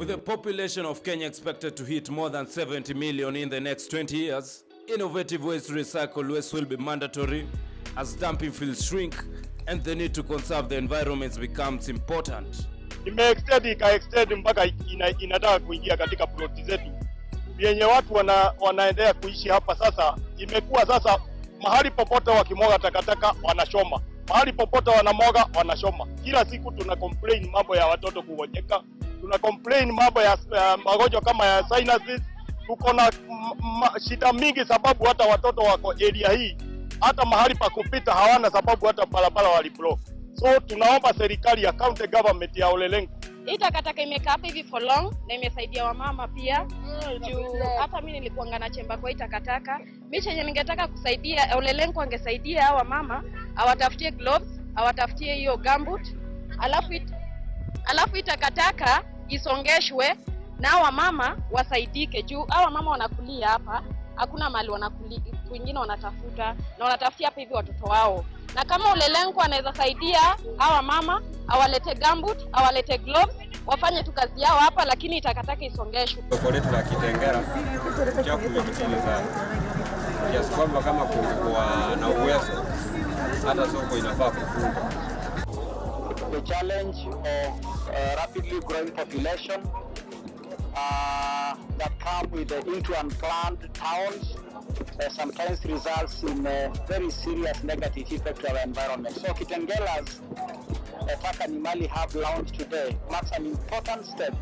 With the population of Kenya expected to hit more than 70 million in the next 20 years, innovative ways to recycle waste will be mandatory as dumping fields shrink and the need to conserve the environment becomes important. Ika-extend mpaka inataka kuingia katika ploti zetu. Yenye watu wanaendelea kuishi hapa sasa, imekuwa sasa mahali popote wakimwaga takataka wanashoma. Mahali popote wanamwaga wanashoma. Kila siku tuna complain mambo ya watoto kugonjeka. Tuna complain mambo ya magonjwa kama ya sinuses. Tuko na shida mingi sababu hata watoto wako area hii hata mahali pa kupita hawana sababu hata barabara waliblock. So tunaomba serikali ya County Government ya Lenku. Hii takataka imekaa hapa hivi for long na imesaidia wamama pia. Hata mimi nilikuanga na chemba kwa hii takataka. Mimi chenye ningetaka kusaidia Lenku angesaidia hawa mama, awatafutie gloves, awatafutie hiyo gumboot. Alafu hii takataka isongeshwe na hawa mama wasaidike juu hawa mama wanakulia hapa. Hakuna mali wanakulia, wengine wanatafuta na wanatafutia hapa hivi watoto wao. Na kama Lenku anaweza saidia hawa mama, awalete gumboot, awalete gloves, wafanye tu kazi yao hapa lakini takataka isongeshwe. Soko letu la Kitengela uchafu umekithiri sana. Kiasi kwamba kama kulikuwa na uwezo hata soko inafaa kufungwa. The challenge of rapidly growing population that come with the into unplanned towns sometimes results in a very serious negative effect to our environment. So Kitengela's Taka Taka Hub launch today marks an important step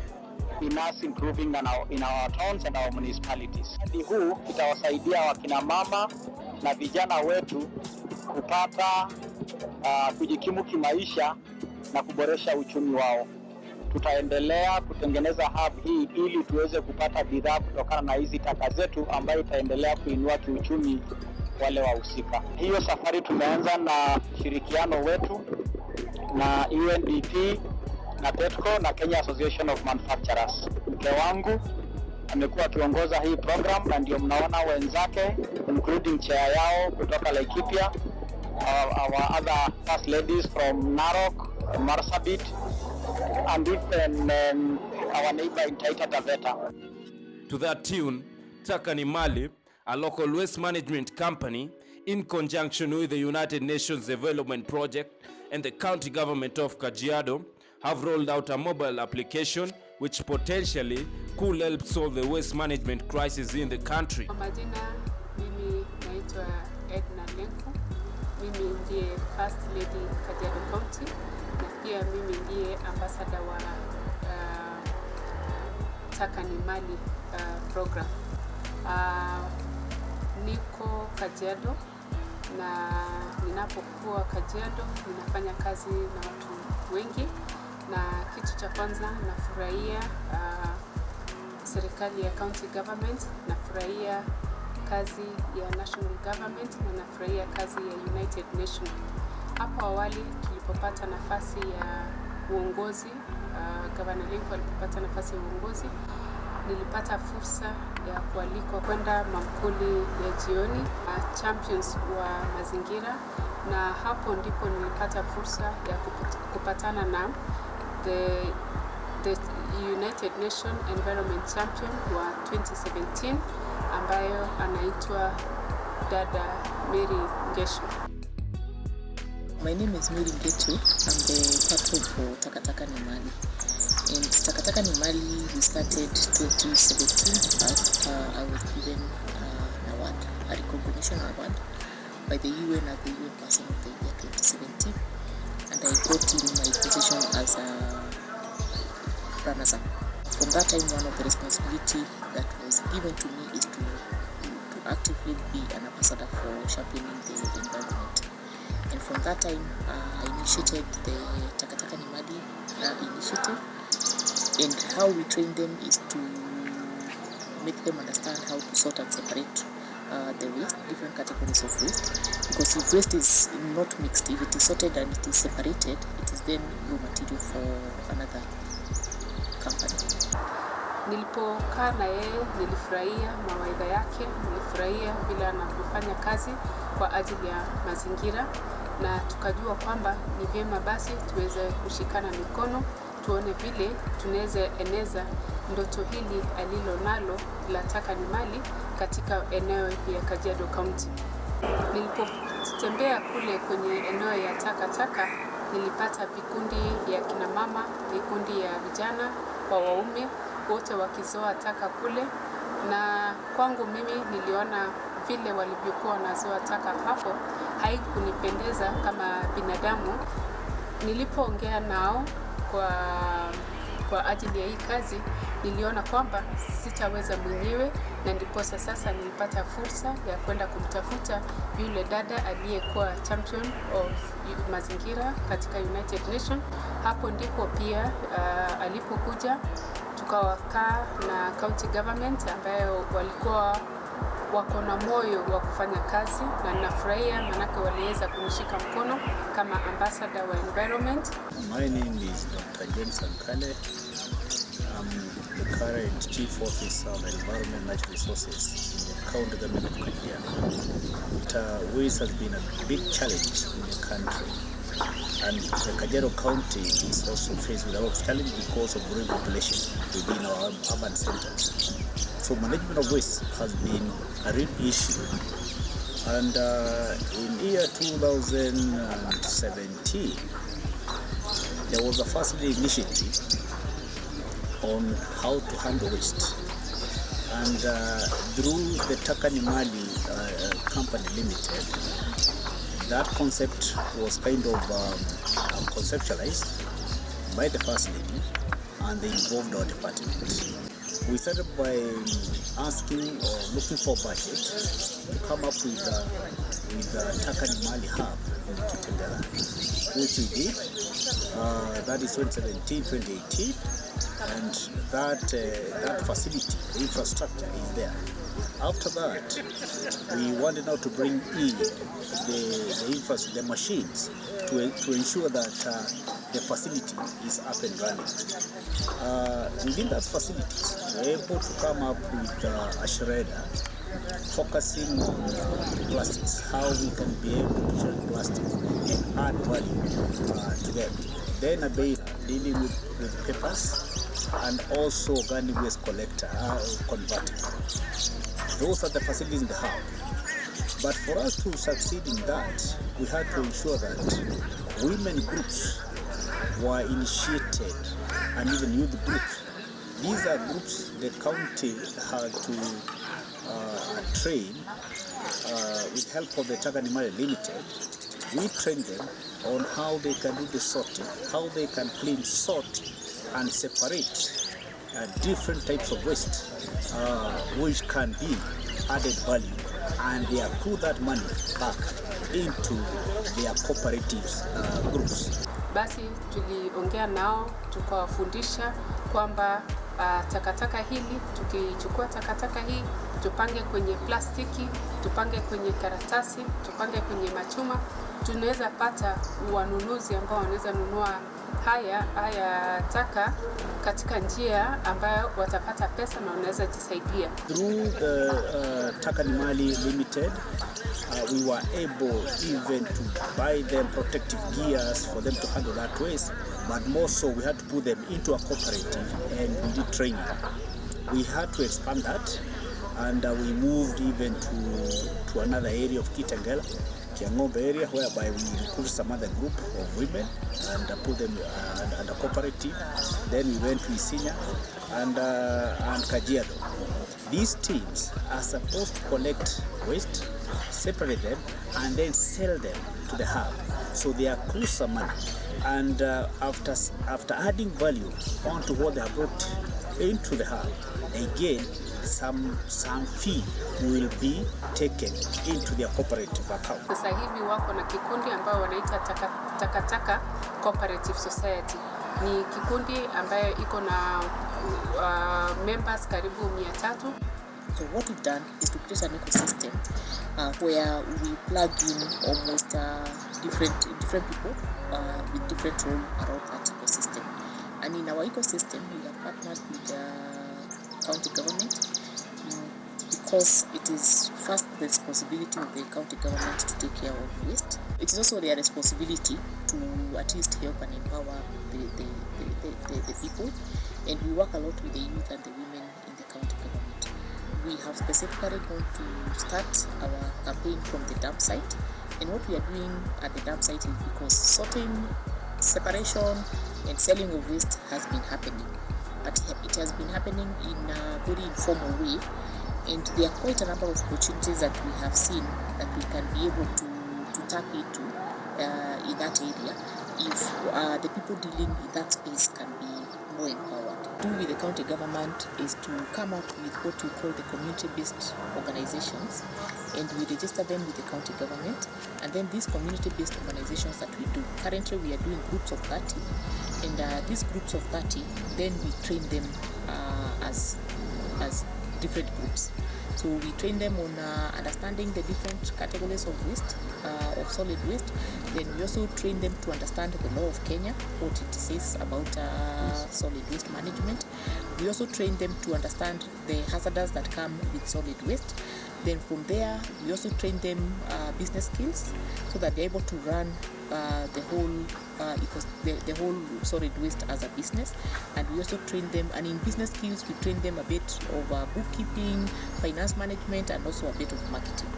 in us improving in our towns and our municipalities. Huu itawasaidia wakina mama na vijana wetu kupata kujikimu kimaisha na kuboresha uchumi wao. Tutaendelea kutengeneza hub hii ili tuweze kupata bidhaa kutokana na hizi taka zetu ambayo itaendelea kuinua kiuchumi wale wahusika. Hiyo safari tumeanza na shirikiano wetu na UNDP na Petco na Kenya Association of Manufacturers. Mke wangu amekuwa akiongoza hii program na ndio mnaona wenzake including chair yao kutoka Laikipia, our other first ladies from Narok, Marsabit, and even our neighbor in Taita Taveta. To that tune, Taka Taka, a local waste management company, in conjunction with the United Nations Development Project and the County Government of Kajiado, have rolled out a mobile application which potentially could help solve the waste management crisis in the country. Majina, mimi naitwa Lenku. Mimi ndiye First Lady Kajiado County na pia mimi ndiye ambassador wa Taka Taka program. Niko Kajiado na ninapokuwa Kajiado ninafanya kazi na watu wengi, na kitu cha kwanza nafurahia serikali ya County Government, nafurahia kazi ya National Government na nafurahia kazi ya United Nations. Hapo awali tulipopata nafasi ya uongozi, Governor Lenku alipopata nafasi ya uongozi, nilipata fursa ya kualikwa kwenda mamkuli ya jioni champions wa mazingira, na hapo ndipo nilipata fursa ya kupatana na the United Nations Environment Champion wa 2017 ambayo anaitwa dada Ngechu. My name is Ngechu. I'm the patron for Taka Taka. And Taka Taka we started 2017 after I was given an award, a recognition award by the UN as the UN Person of the Year 2017. And I got in my position as a runner-up. From that time, one of the responsibility that was given to me is to actively be an ambassador for championing the environment. And from that time, I initiated the Taka Taka initiative. And how we train them is to make them understand how to sort and separate the waste, different categories of waste. Because if waste is not mixed, if it is sorted and it is separated, it is then raw material for another company. Nilipokaa na yeye nilifurahia mawaidha yake, nilifurahia bila anafanya kazi kwa ajili ya mazingira, na tukajua kwamba ni vyema basi tuweze kushikana mikono tuone vile tunaweza eneza ndoto hili alilo nalo la Taka ni Mali katika eneo ya Kajiado County. Nilipotembea kule kwenye eneo ya Taka Taka, nilipata vikundi ya kina mama, vikundi ya vijana kwa waume, wote wakizoa taka kule, na kwangu mimi niliona vile walivyokuwa wanazoa taka hapo haikunipendeza kama binadamu. Nilipoongea nao kwa ajili ya hii kazi, niliona kwamba sitaweza mwenyewe, na ndiposa sasa nilipata fursa ya kwenda kumtafuta yule dada aliyekuwa champion of mazingira katika United Nations. Hapo ndipo pia alipokuja tukawakaa na County Government ambayo walikuwa wako na moyo wa kufanya kazi, na ninafurahia manake waliweza kunishika mkono kama ambassador wa environment. My name is Dr. James Ankale. I'm the current Chief Officer of Environment and Natural Resources in the County Government of Kajiado. Waste has been a big challenge in the country, and the Kajiado County is also faced with a lot of challenge because of growing population within our urban centers. So management of waste has been a real issue, and in year 2017 there was a first initiative on how to handle waste, and through the Taka ni Mali Company Limited, that concept was kind of conceptualized by the first lady, and they involved our department. We started by asking or looking for budget to come up with the Taka ni Mali hub in Kitengela, which we did. That is 2017-2018, and that facility, the infrastructure is there. After that, we wanted now to bring in the machines to ensure that the facility is up and running. Within that facility, we were able to come up with a shredder focusing on plastics, how we can be able to shred plastics and add value to them. Then a base dealing with papers and also organic waste converter. Those are the facilities in the hub. But for us to succeed in that, we had to ensure that women groups were initiated, and even youth groups. These are groups the county had to train with help of the Taka ni Mali Limited. We trained them on how they can do the sorting, how they can clean, sort and separate different types of waste which can be added value, and they accrue that money back into their cooperatives groups. Basi tuliongea nao tukawafundisha kwamba takataka hili, tukichukua takataka hii tupange kwenye plastiki, tupange kwenye karatasi, tupange kwenye machuma, tunaweza pata wanunuzi ambao wanaweza nunua haya taka katika njia ambayo watapata pesa na wanaweza jisaidia. Through the Taka ni Mali Limited, we were able even to buy them protective gears for them to handle that waste, but more so we had to put them into a cooperative and we did training. We had to expand that, and we moved even to another area of Kitengela, area, whereby we recruited some other group of women and put them under cooperative. Then we went to Isinya and Kajiado. These teams are supposed to collect waste, separate them, and then sell them to the hub. So they accrue some money, and after adding value onto what they have brought into the hub, again some fee will be taken into their cooperative account. Sasa hivi wako na kikundi ambao wanaita Taka Taka Cooperative Society. Ni kikundi ambayo iko na members karibu 300. So what we've done is to create an ecosystem where we plug in almost different people with different roles around that ecosystem. And in our ecosystem, we have partnered with the county government because it is first the responsibility of the county government to take care of waste. it is also their responsibility to at least help and empower the people. And we work a lot with the youth and the women in the county government. We have specifically going to start our campaign from the dump site. And what we are doing at the dump site is because sorting, separation, and selling of waste has been happening. But it has been happening in a very informal way. And there are quite a number of opportunities that we have seen that we can be able to tap into in that area if the people dealing with that space can be more empowered. What we do with the county government is to come up with what we call the community-based organizations, and we register them with the county government. And then these community-based organizations that we do, currently we are doing groups of 30, and these groups of 30, then we train them as different groups. So we train them on understanding the different categories of waste, of solid waste. Then we also train them to understand the law of Kenya, what it says about solid waste management. We also train them to understand the hazards that come with solid waste. Then from there, we also train them business skills so that they're able to run the whole solid waste as a business. And we also train them, and in business skills, we train them a bit of bookkeeping, finance management, and also a bit of marketing.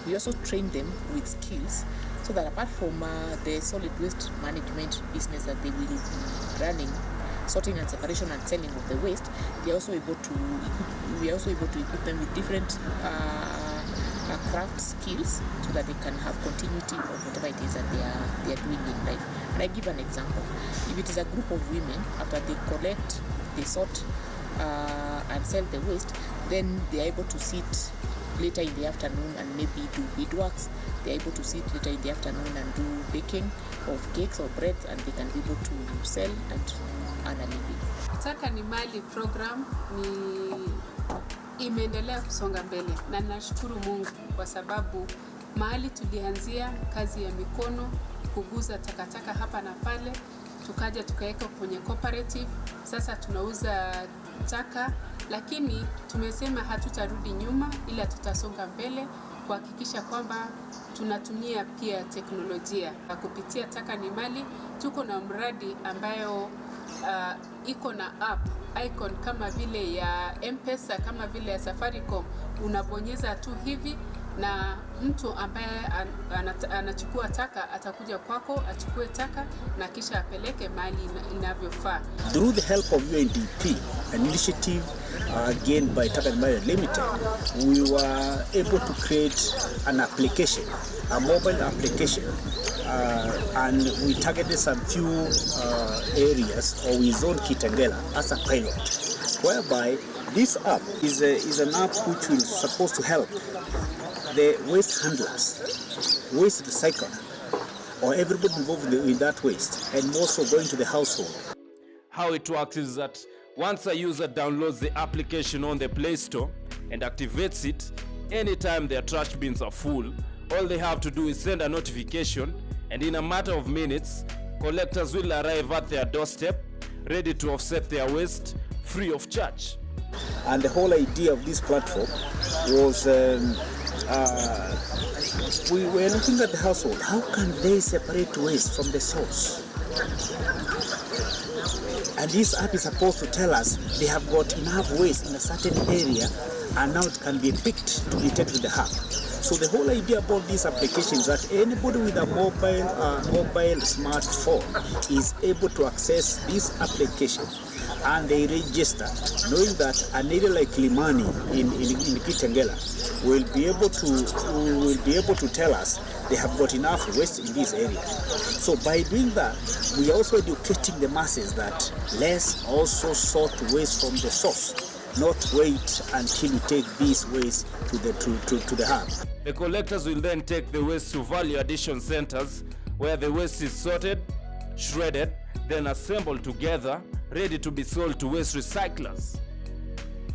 We also train them with skills so that apart from the solid waste management business that they will be running, sorting and separation and selling of the waste, we are also able to equip them with different craft skills so that they can have continuity of whatever it is that they are doing in life. And I give an example. If it is a group of women, after they collect, they sort and sell the waste, then they are able to sit later in the afternoon and maybe do beadworks. They are able to sit later in the afternoon and do baking of cakes or breads, and they can be able to sell and earn a living. Taka ni Mali program imeendelea kusonga mbele, na nashukuru Mungu kwa sababu mahali tulianzia kazi ya mikono, kuguza takataka hapa na pale, tukaja tukaweka kwenye cooperative. Sasa tunauza taka, lakini tumesema hatutarudi nyuma, ila tutasonga mbele kuhakikisha kwamba tunatumia pia teknolojia. Kupitia Taka ni Mali tuko na mradi ambayo iko na app icon kama vile ya M-Pesa, kama vile ya Safaricom. Unabonyeza tu hivi na mtu ambaye anachukua taka atakuja kwako, achukue taka na kisha apeleke mahali inavyofaa. Through the help of UNDP, an initiative gained by Taka ni Mali Limited, we were able to create an application, a mobile application, and we targeted some few areas, or we zoned Kitengela as a pilot, whereby this app is an app which will supposed to help the waste handlers, waste recycler, or everybody involved in that waste, and also going to the household. How it works is that once a user downloads the application on the Play Store and activates it, anytime their trash bins are full, all they have to do is send a notification, and in a matter of minutes, collectors will arrive at their doorstep, ready to offset their waste free of charge. And the whole idea of this platform was we were looking at the household. How can they separate waste from the source? And this app is supposed to tell us they have got enough waste in a certain area, and now it can be picked to be taken to the hub. So the whole idea about this application is that anybody with a mobile smartphone is able to access this application, and they register, knowing that an area like Limani in Kitengela will be able to tell us they have got enough waste in this area. So by doing that, we are also educating the masses that let's also sort waste from the source, not wait until you take this waste to the hub. The collectors will then take the waste to value addition centers, where the waste is sorted, shredded, then assembled together, ready to be sold to waste recyclers.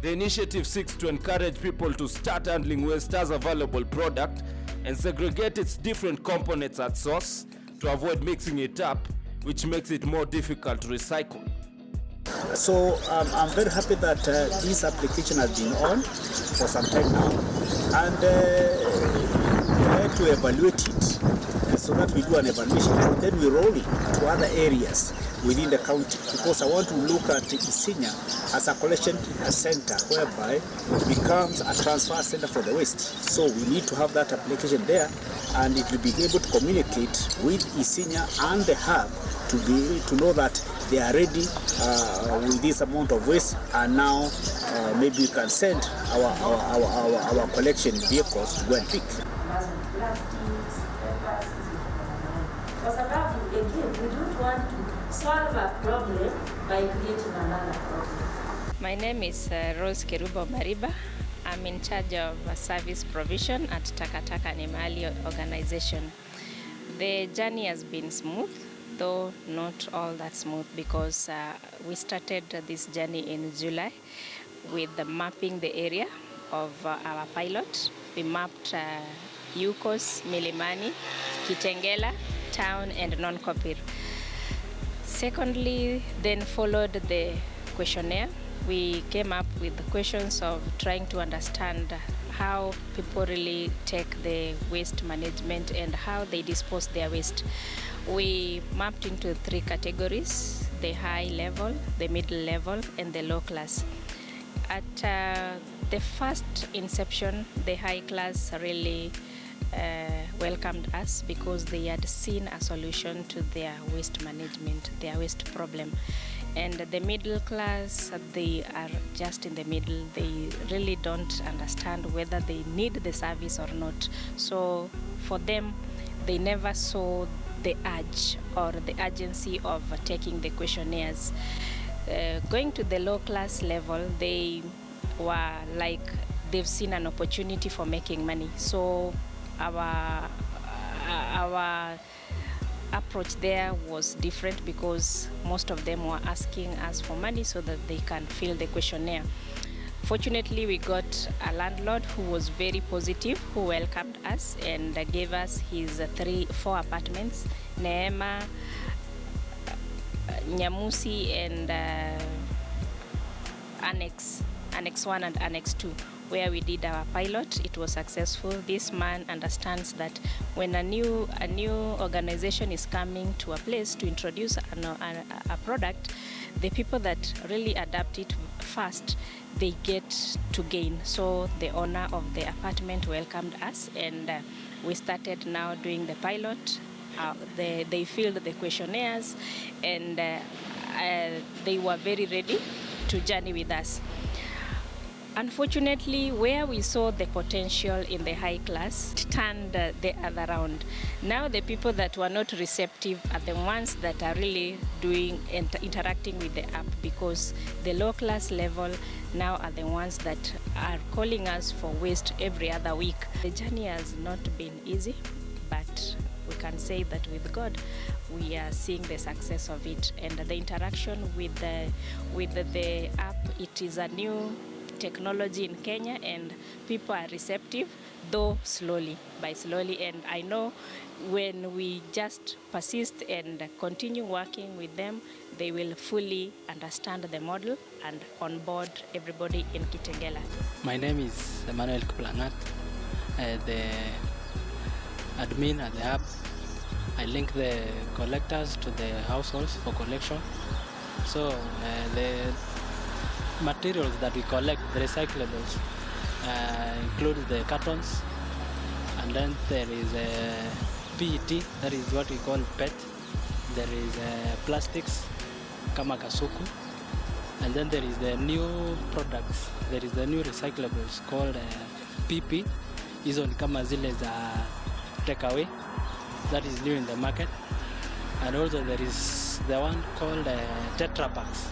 The initiative seeks to encourage people to start handling waste as a valuable product and segregate its different components at source to avoid mixing it up, which makes it more difficult to recycle. So I'm very happy that this application has been on for some time now, and we had to evaluate it. so that we do an evaluation and then we roll it to other areas within the county, because I want to look at Isinya as a collection center whereby it becomes a transfer center for the waste. So we need to have that application there, and it will be able to communicate with Isinya and the hub to know that they are ready with this amount of waste, and now maybe we can send our collection vehicles to go and pick. Kwa sababu again, we don't want to solve a problem by creating another problem. My name is Rose Kerubo Mariba. I'm in charge of service provision at Taka Taka organization. The journey has been smooth, though not all that smooth, because we started this journey in July with mapping the area of our pilot. We mapped Yukos, Milimani, Kitengela, Town and Non-Kopir. Secondly, then followed the questionnaire. We came up with the questions of trying to understand how people really take the waste management and how they dispose their waste. We mapped into 3 categories: the high level, the middle level, and the low class. At the first inception, the high class really welcomed us because they had seen a solution to their waste management, their waste problem. And the middle class, they are just in the middle. They really don't understand whether they need the service or not. So for them, they never saw the urge or the urgency of taking the questionnaires. Going to the low class level, they were like, they've seen an opportunity for making money. So our approach there was different, because most of them were asking us for money so that they can fill the questionnaire. Fortunately, we got a landlord who was very positive, who welcomed us and gave us his 4 apartments, Neema, Nyamusi, and Annex 1 and Annex 2, where we did our pilot. It was successful. This man understands that when a new organization is coming to a place to introduce a product, the people that really adapt it fast, they get to gain. So the owner of the apartment welcomed us, and we started now doing the pilot. They filled the questionnaires, and they were very ready to journey with us. Unfortunately, where we saw the potential in the high class, it turned the other round. Now the people that were not receptive are the ones that are really interacting with the app, because the low class level now are the ones that are calling us for waste every other week. The journey has not been easy, but we can say that with God, we are seeing the success of it. And the interaction with the app, it is a new technology in Kenya, and people are receptive, though slowly. And I know when we just persist and continue working with them, they will fully understand the model and onboard everybody in Kitengela. My name is Emmanuel Kuplangat, the admin at the hub. I link the collectors to the households for collection. So the materials that we collect, the recyclables, include the cartons, and then there is a PET, that is what we call PET. There is plastics, kama kasuku, and then there is the new products. There is the new recyclables called PP. Hizo ni kama zile za takeaway, that is new in the market. And also there is the one called Tetra Packs.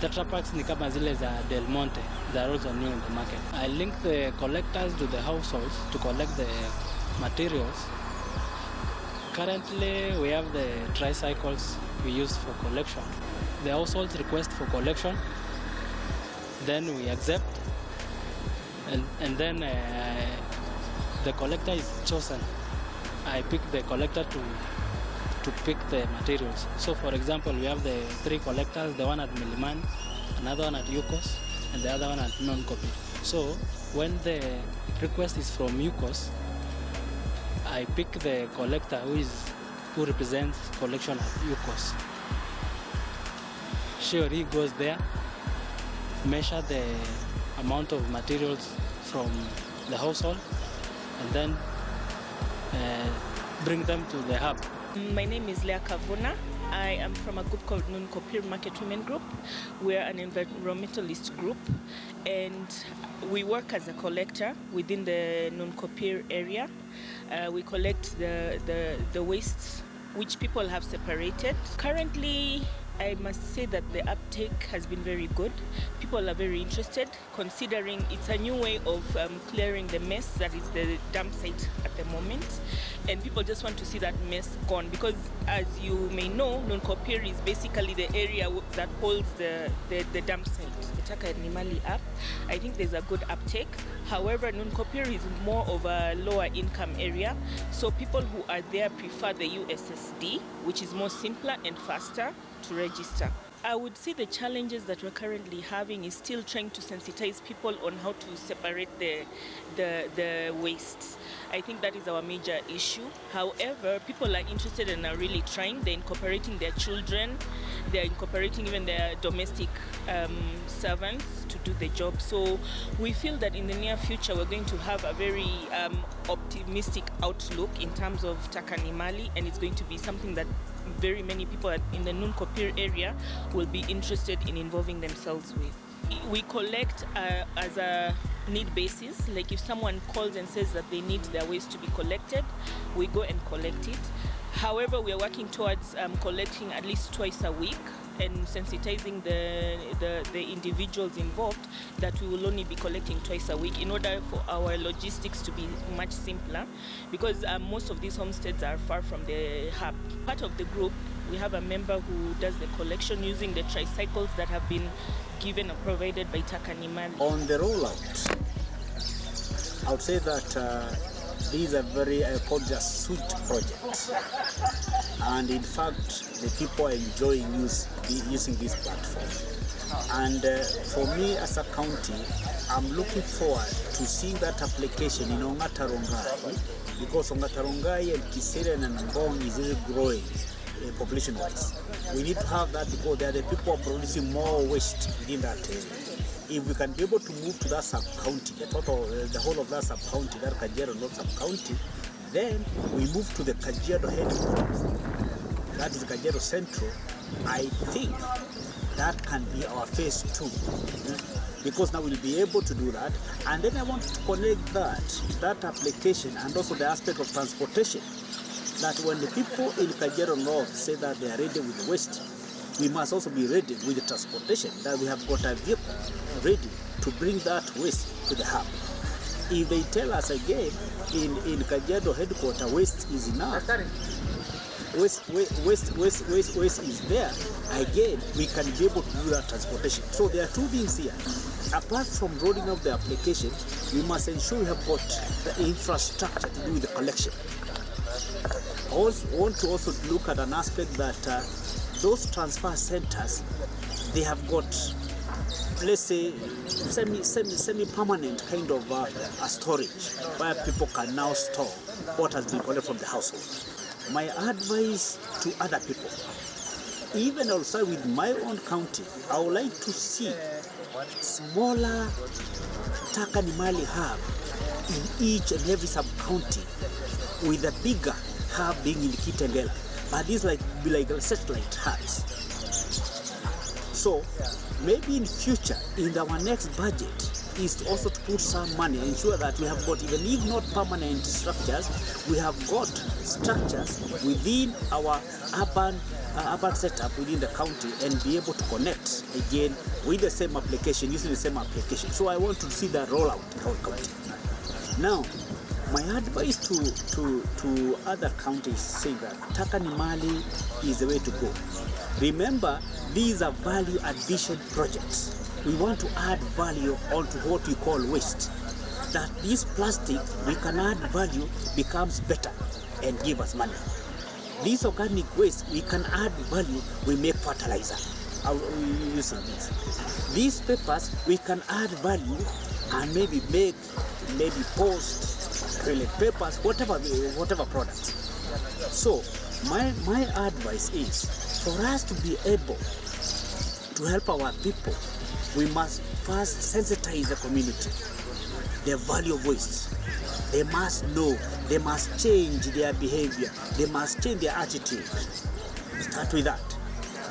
Tetra Packs ni kama zile za Del Monte. They are also new in the market. I link the collectors to the households to collect the materials. Currently, we have the tricycles we use for collection. The households request for collection, then we accept, and then the collector is chosen. I pick the collector to pick the materials. So for example, we have the 3 collectors, the one at Milimani, another one at Yukos, and the other one at Non-Kopir. So when the request is from Yukos, I pick the collector who represents collection at UCOS. Sure, he goes there, measure the amount of materials from the household, and then bring them to the hub. My name is Leah Kavuna. I am from a group called Nunkopir Market Women Group. We are an environmentalist group, and we work as a collector within the Nunkopir area. We collect the wastes which people have separated. Currently, I must say that the uptake has been very good. People are very interested, considering it's a new way of clearing the mess that is the dump site at the moment. And people just want to see that mess gone, because as you may know, Nunkopir is basically the area that holds the dump site. The Taka Nimali app, I think there's a good uptake. However, Nunkopir is more of a lower income area, so people who are there prefer the USSD, which is more simpler and faster to register. I would say the challenges that we're currently having is still trying to sensitize people on how to separate the wastes. I think that is our major issue. However, people are interested and are really trying. They're incorporating their children, they're incorporating even their domestic servants to do the job. So we feel that in the near future we're going to have a very optimistic outlook in terms of Taka Nimali, and it's going to be something that very many people in the Nunkopir area will be interested in involving themselves with. We collect as a need basis. Like if someone calls and says that they need their waste to be collected, we go and collect it. However, we are working towards collecting at least twice a week and sensitizing the individuals involved that we will only be collecting twice a week in order for our logistics to be much simpler, because most of these homesteads are far from the hub. Part of the group, we have a member who does the collection using the tricycles that have been given or provided by Taka Nimali. On the rollout, I would say that these are very, I call just sweet projects. And in fact, the people are enjoying using this platform. And for me as a county, I'm looking forward to seeing that application in Ongatarongai, because Ongatarongai and Kiseren and Ngong is really growing population-wise. We need to have that because there are the people producing more waste within that area. If we can be able to move to that sub-county, the whole of that sub-county, that Kajiado North sub-county, then we move to the Kajiado headquarters. That is Kajiado Central. I think that can be our phase 2, because now we'll be able to do that. And then I want to connect that application and also the aspect of transportation. That when the people in Kajiado North say that they are ready with the waste, we must also be ready with the transportation, that we have got a vehicle ready to bring that waste to the hub. If they tell us again in Kajiado headquarters waste is enough, waste is there, again we can be able to do that transportation. So there are two things here. Apart from rolling out the application, we must ensure we have got the infrastructure to do the collection. I also want to also look at an aspect that those transfer centers, they have got, let's say, semi-permanent kind of a storage where people can now store what has been collected from the household. My advice to other people, even also with my own county, I would like to see smaller Taka Nimali hub in each and every sub-county, with a bigger hub being in Kitengela. But these like satellite hubs. So maybe in future, in our next budget, is also to put some money, ensure that we have got, even if not permanent structures, we have got structures within our urban setup within the county, and be able to connect again with the same application, using the same application. So I want to see that rollout in our county. Now, my advice to other counties saying that Taka Nimali is the way to go. Remember, these are value addition projects. We want to add value onto what we call waste. That this plastic, we can add value, becomes better and give us money. This organic waste, we can add value, we make fertilizer. Using this. These papers, we can add value and maybe post toilet papers, whatever products. So my advice is for us to be able to help our people, we must first sensitize the community, the value of waste. They must know, they must change their behavior, they must change their attitude. Start with that.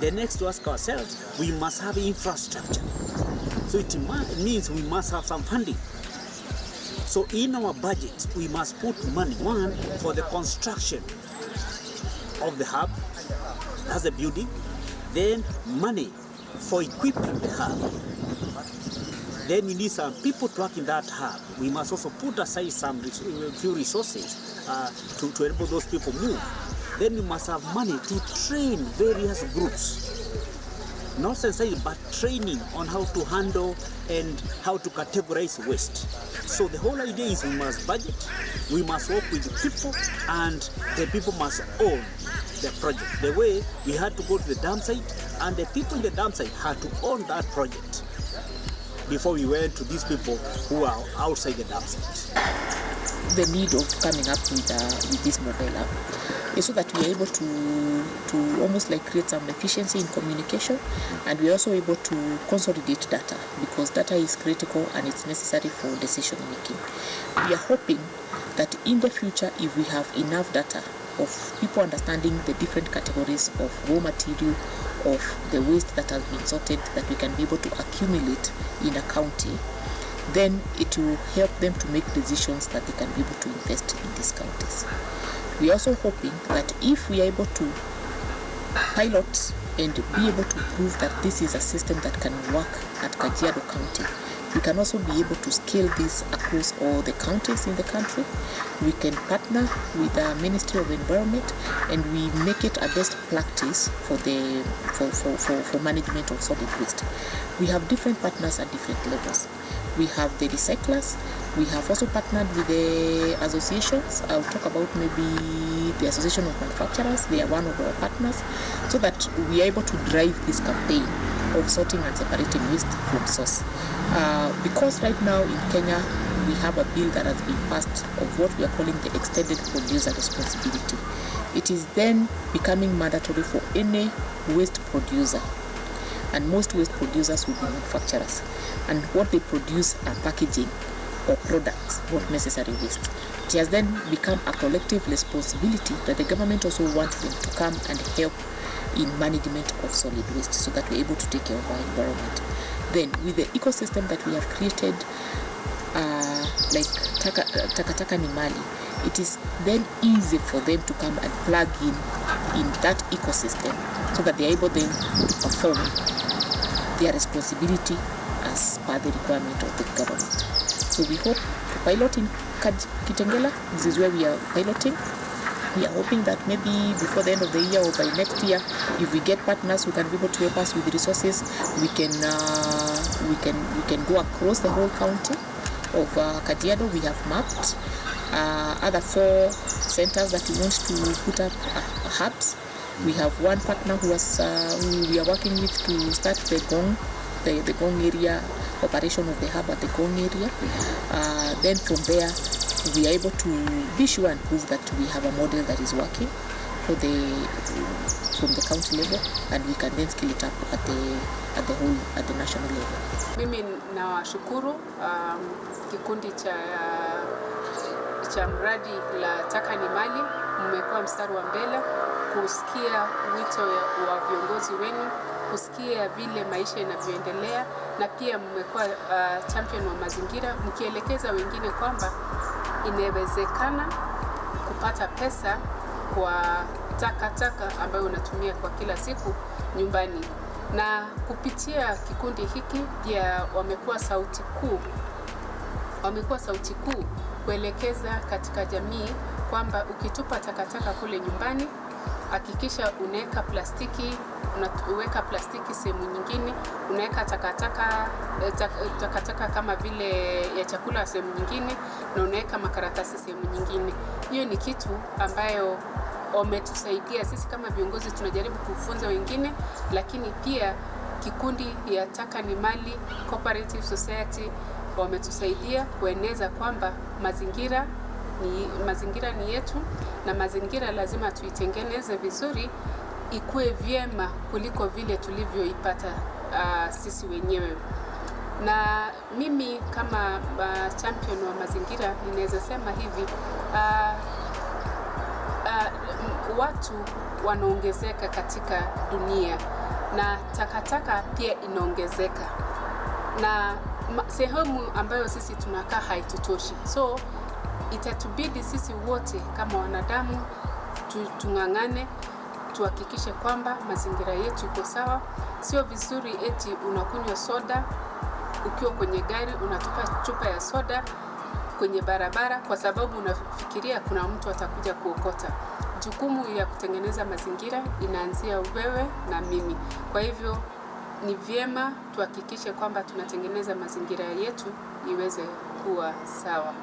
The next to ask ourselves, we must have infrastructure. So it means we must have some funding. So in our budget, we must put money, one, for the construction of the hub, that's the building, then money for equipping the hub. Then we need some people to work in that hub. We must also put aside some few resources to enable those people move. Then we must have money to train various groups. Not necessarily, but training on how to handle and how to categorize waste. So the whole idea is we must budget, we must work with the people, and the people must own the project. The way we had to go to the dump site, and the people in the dump site had to own that project before we went to these people who are outside the dump site. The need of coming up with this mobile app is so that we are able to almost like create some efficiency in communication, and we are also able to consolidate data, because data is critical and it's necessary for decision making. We are hoping that in the future, if we have enough data of people understanding the different categories of raw material, of the waste that has been sorted, that we can be able to accumulate in a county, then it will help them to make decisions that they can be able to invest in these counties. We are also hoping that if we are able to pilot and be able to prove that this is a system that can work at Kajiado County, we can also be able to scale this across all the counties in the country. We can partner with the Ministry of Environment, and we make it a best practice for management of solid waste. We have different partners at different levels. We have the recyclers. We have also partnered with the associations. I'll talk about maybe the Association of Manufacturers. They are one of our partners, so that we are able to drive this campaign of sorting and separating waste from source. Because right now in Kenya, we have a bill that has been passed of what we are calling the extended producer responsibility. It is then becoming mandatory for any waste producer, and most waste producers will be manufacturers, and what they produce are packaging or products, not necessary waste. It has then become a collective responsibility that the government also wants them to come and help in management of solid waste, so that we're able to take care of our environment. Then with the ecosystem that we have created, like Taka Taka ni Mali, it is then easy for them to come and plug in that ecosystem, so that they are able then to perform their responsibility as per the requirement of the government. So we hope to pilot in Kitengela. This is where we are piloting. We are hoping that maybe before the end of the year or by next year, if we get partners who can be able to help us with resources, we can go across the whole county of Kajiado. We have mapped other 4 centers that we want to put up hubs. We have one partner who we are working with to start the Gong area operation of the hub at the Gong area. Then from there, we are able to be sure and prove that we have a model that is working from the county level, and we can then scale it up at the national level. Mimi nawashukuru kikundi cha mradi la Taka ni Mali, mmekuwa mstari wa mbele kusikia wito wa viongozi wenu, kusikia vile maisha yanavyoendelea, na pia mmekuwa champion wa mazingira, mkielekeza wengine kwamba inawezekana kupata pesa kwa takataka ambayo unatumia kwa kila siku nyumbani. Na kupitia kikundi hiki pia wamekuwa sauti kuu kuelekeza katika jamii kwamba ukitupa takataka kule nyumbani, hakikisha unaweka plastiki sehemu nyingine, unaweka takataka kama vile ya chakula sehemu nyingine, na unaweka makaratasi sehemu nyingine. Hiyo ni kitu ambayo wametusaidia sisi kama viongozi, tunajaribu kufunza wengine, lakini pia kikundi ya Taka ni Mali Cooperative Society wametusaidia kueneza kwamba mazingira mazingira ni yetu, na mazingira lazima tuitengeneze vizuri ikue vyema kuliko vile tulivyoipata sisi wenyewe. Na mimi kama champion wa mazingira ninaweza sema hivi, watu wanaongezeka katika dunia na takataka pia inaongezeka, na sehemu ambayo sisi tunakaa haitutoshi. So itatubidi sisi wote kama wanadamu tung'ang'ane, tuhakikishe kwamba mazingira yetu iko sawa. Sio vizuri eti unakunywa soda ukiwa kwenye gari, unatupa chupa ya soda kwenye barabara kwa sababu unafikiria kuna mtu atakuja kuokota. Jukumu ya kutengeneza mazingira inaanzia wewe na mimi. Kwa hivyo ni vyema tuhakikishe kwamba tunatengeneza mazingira yetu iweze kuwa sawa.